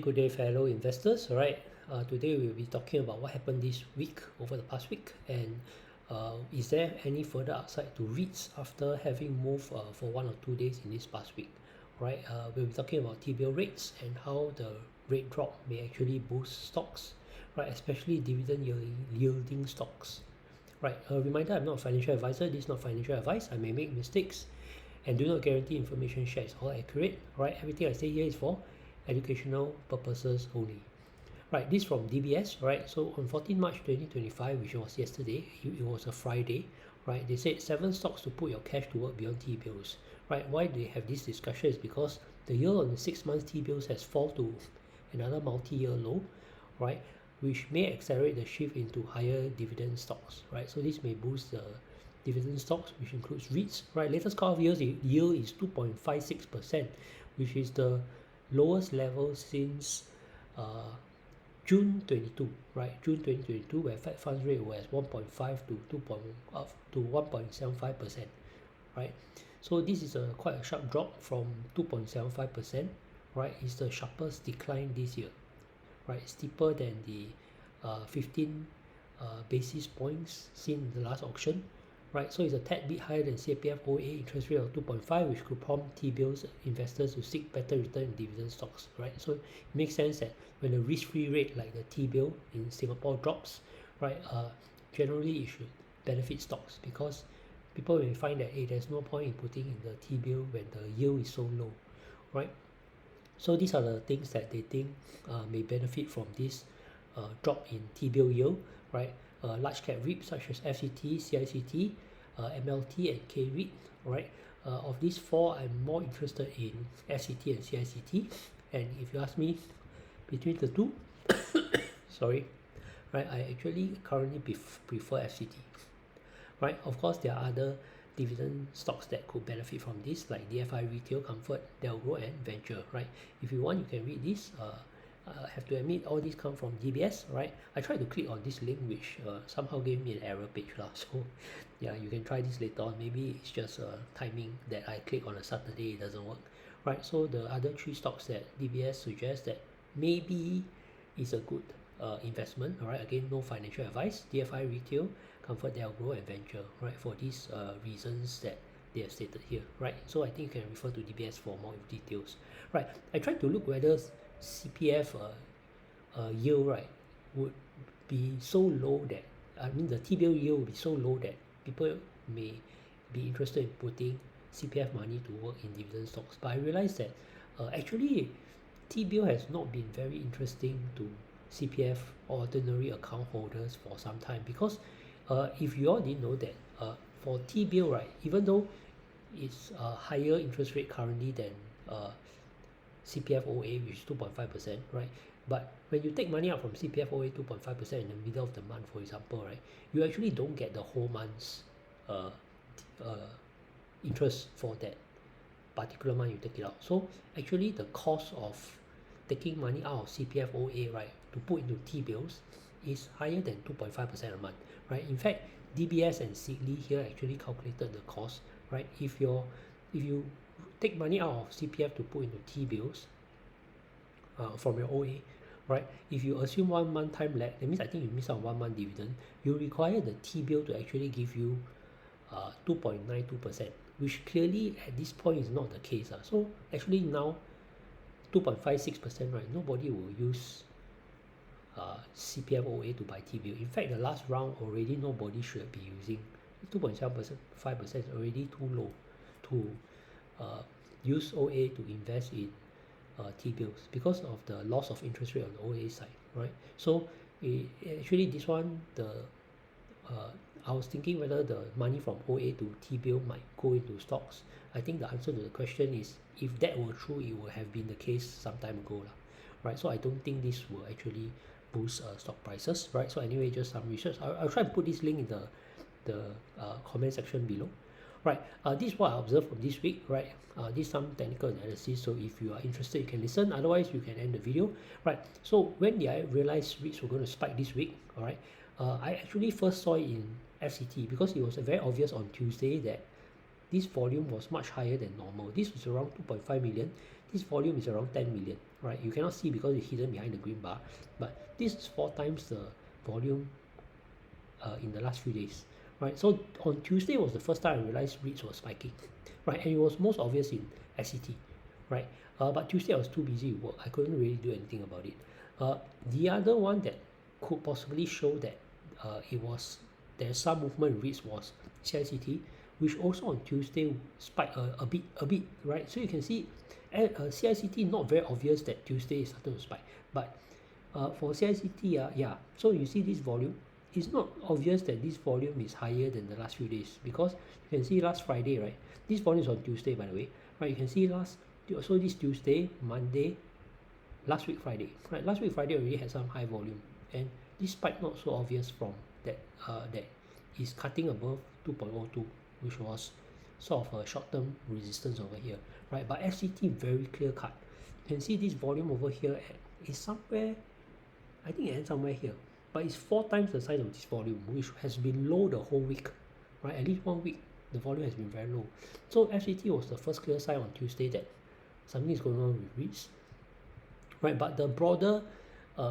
Good day, fellow investors. All right, today we'll be talking about what happened this week, over the past week, and is there any further upside to REITs after having moved for 1 or 2 days in this past week. Right, we'll be talking about T-bill rates and how the rate drop may actually boost stocks, right, especially dividend yielding stocks. Right, a reminder, I'm not a financial advisor. This is not financial advice. I may make mistakes and do not guarantee information shared is all accurate. Right, everything I say here is for educational purposes only. Right, this from DBS. Right, so on 14 March 2025, which was yesterday, it was a Friday. Right, they said 7 stocks to put your cash to work beyond T-bills. Right, why they have this discussion is because the yield on the 6 months T-bills has fallen to another multi-year low. Right, which may accelerate the shift into higher dividend stocks. Right, so this may boost the dividend stocks, which includes REITs. Right, latest cut-off yield is 2.56%, which is the lowest level since June 22, right? June 2022, where Fed funds rate was 1.5 to 2. Up to 1.75%, right? So this is quite a sharp drop from 2.75%, right? It's the sharpest decline this year, right? Steeper than the 15 basis points seen in the last auction, right? So it's a tad bit higher than CPF OA interest rate of 2.5, which could prompt T-bills investors to seek better return in dividend stocks, right? So it makes sense that when the risk-free rate like the T-bill in Singapore drops, right, generally it should benefit stocks, because people may find that, hey, there's no point in putting in the T-bill when the yield is so low, right? So these are the things that they think may benefit from this drop in T-bill yield, right? Large cap REITs such as FCT, CICT, MLT, and KREIT, right? Of these four, I'm more interested in FCT and CICT. And if you ask me between the two, sorry, right, I actually currently prefer FCT, right? Of course, there are other dividend stocks that could benefit from this, like DFI Retail, Comfort, Delgro, and Venture, right? If you want, you can read this. I have to admit, all these come from DBS, right? I tried to click on this link, which somehow gave me an error page lah. So yeah, you can try this later on. Maybe it's just timing that I click on a Saturday, it doesn't work, right? So the other 3 stocks that DBS suggests that maybe is a good investment, all right? Again, no financial advice. DFI Retail, Comfort, Delgro, and Venture, right? For these reasons that they have stated here, right? So I think you can refer to DBS for more details, right? I tried to look whether CPF yield, right, would be so low that, I mean, the T-bill yield would be so low that people may be interested in putting CPF money to work in dividend stocks. But I realized that actually T-bill has not been very interesting to CPF ordinary account holders for some time, because if you all didn't know that for T-bill, right, even though it's a higher interest rate currently than CPF OA, which is 2.5%, right? But when you take money out from CPF OA 2.5% in the middle of the month, for example, right, you actually don't get the whole month's interest for that particular month you take it out. So actually the cost of taking money out of CPF OA, right, to put into T-bills is higher than 2.5% a month, right? In fact, DBS and Seedly here actually calculated the cost, right? If you take money out of CPF to put into T-bills from your OA, right? If you assume 1 month time lag, that means I think you miss out 1 month dividend, you require the T-bill to actually give you 2.92%, which clearly at this point is not the case. So actually now 2.56%, right? Nobody will use CPF OA to buy T-bill. In fact, the last round already nobody should be using 2.7%, 5% is already too low to use OA to invest in T-bills because of the loss of interest rate on the OA side, right? So actually this one, I was thinking whether the money from OA to T-bill might go into stocks. I think the answer to the question is, if that were true, it would have been the case some time ago, right? So I don't think this will actually boost stock prices, right? So anyway, just some research. I'll try to put this link in the comment section below. Right, this is what I observed from this week, right? This is some technical analysis, so if you are interested, you can listen. Otherwise, you can end the video, right? So when did I realize REITs were going to spike this week, all right? I actually first saw it in FCT because it was very obvious on Tuesday that this volume was much higher than normal. This was around 2.5 million. This volume is around 10 million, right? You cannot see because it's hidden behind the green bar, but this is 4 times the volume in the last few days, right? So on Tuesday was the first time I realized REITs was spiking, right? And it was most obvious in SCT, right? But Tuesday I was too busy with work. I couldn't really do anything about it. The other one that could possibly show that there's some movement in REITs was CICT, which also on Tuesday spiked a bit, right? So you can see CICT not very obvious that Tuesday is starting to spike, but for CICT, yeah, so you see this volume, it's not obvious that this volume is higher than the last few days, because you can see last Friday, right? This volume is on Tuesday, by the way, right? You can see so this Tuesday, Monday, last week Friday, right? Last week Friday already had some high volume, and this spike not so obvious from that that is cutting above 2.02, which was sort of a short-term resistance over here, right? But FCT very clear cut. You can see this volume over here is somewhere, I think it ends somewhere here, but it's 4 times the size of this volume, which has been low the whole week, right? At least 1 week, the volume has been very low. So FCT was the first clear sign on Tuesday that something is going on with REITs, right? But the broader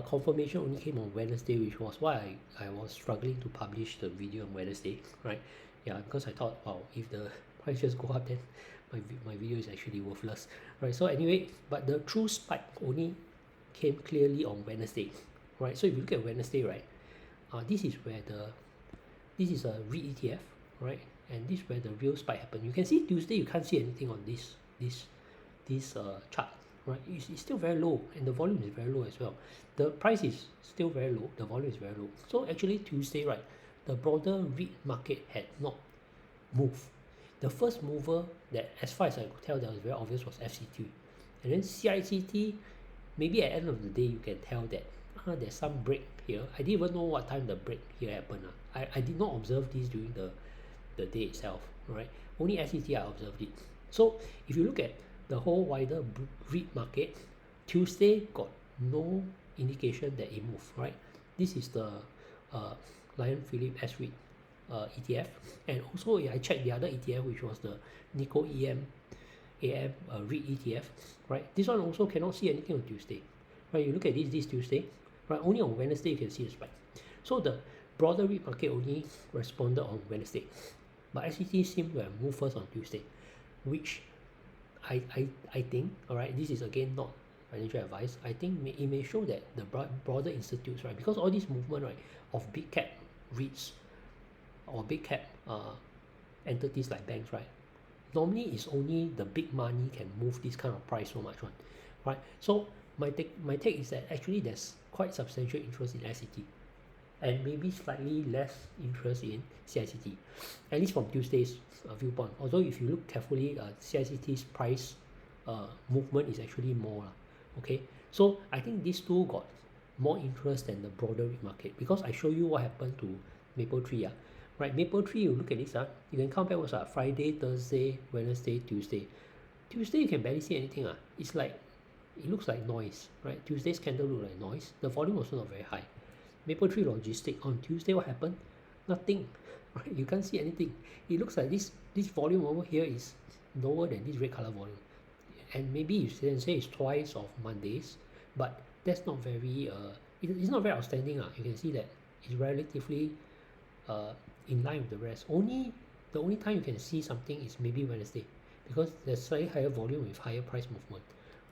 confirmation only came on Wednesday, which was why I was struggling to publish the video on Wednesday, right? Yeah, because I thought, wow, if the price just go up, then my video is actually worthless, right? So anyway, but the true spike only came clearly on Wednesday, right? So if you look at Wednesday, right, this is a REIT ETF, right? And this is where the real spike happened. You can see Tuesday, you can't see anything on this chart, right? It's still very low, and the volume is very low as well. The price is still very low, the volume is very low. So actually Tuesday, right, the broader REIT market had not moved. The first mover that, as far as I could tell, that was very obvious was FCT. And then CICT, maybe at the end of the day, you can tell that there's some break here. I didn't even know what time the break here happened. I did not observe this during the day itself, right? Only SCT I observed it. So if you look at the whole wider REIT market, Tuesday got no indication that it moved, right? This is the Lion Philip S-REIT ETF, and also I checked the other ETF, which was the Nikko AM REIT ETF, right? This one also cannot see anything on Tuesday, right? You look at this Tuesday, right? Only on Wednesday you can see the spike. So the broader REIT market only responded on Wednesday, but SCT seemed to have moved first on Tuesday, which I think, all right, this is again not financial advice. I think it may show that the broader institutes, right, because all this movement, right, of big cap REITs or big cap entities like banks, right, normally it's only the big money can move this kind of price so much one, right? So my take is that actually there's quite substantial interest in SCT, and maybe slightly less interest in CICT, at least from Tuesday's viewpoint. Although if you look carefully, CICT's price movement is actually more, okay? So I think these two got more interest than the broader REIT market, because I show you what happened to Mapletree, right? Mapletree, you look at this, you can count back what's Friday, Thursday, Wednesday, Tuesday. Tuesday you can barely see anything. It's like, it looks like noise, right? Tuesday's candle look like noise. The volume also not very high. Mapletree Logistics on Tuesday, what happened? Nothing, right? You can't see anything. It looks like this volume over here is lower than this red color volume, and maybe you can say it's twice of Mondays, but that's not very it's not very outstanding. You can see that it's relatively in line with the rest. The only time you can see something is maybe Wednesday, because there's slightly higher volume with higher price movement,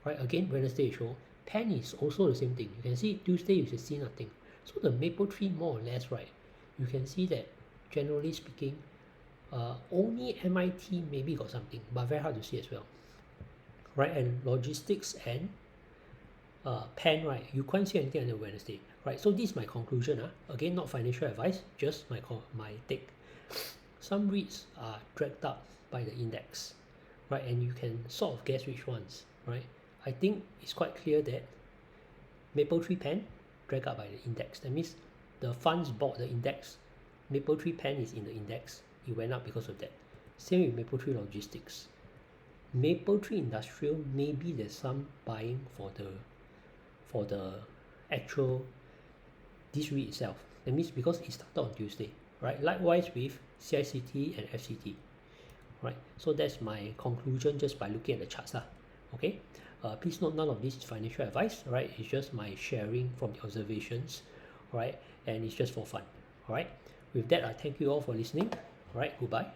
right? Again, Wednesday show Pen is also the same thing. You can see Tuesday you can see nothing. So the Mapletree, more or less, right, you can see that generally speaking, only MIT maybe got something, but very hard to see as well, right? And logistics and Pen, right, you can't see anything until Wednesday, right? So this is my conclusion. Again, not financial advice, just my take. Some REITs are dragged up by the index, right? And you can sort of guess which ones, right? I think it's quite clear that Mapletree Pen dragged up by the index. That means the funds bought the index. Mapletree Pen is in the index. It went up because of that. Same with Mapletree Logistics. Mapletree Industrial, maybe there's some buying for the actual this REIT itself. That means because it started on Tuesday, right? Likewise with CICT and FCT, right? So that's my conclusion just by looking at the charts, okay? Please note, none of this is financial advice, all right? It's just my sharing from the observations, all right? And it's just for fun, all right? With that, I thank you all for listening. All right, goodbye.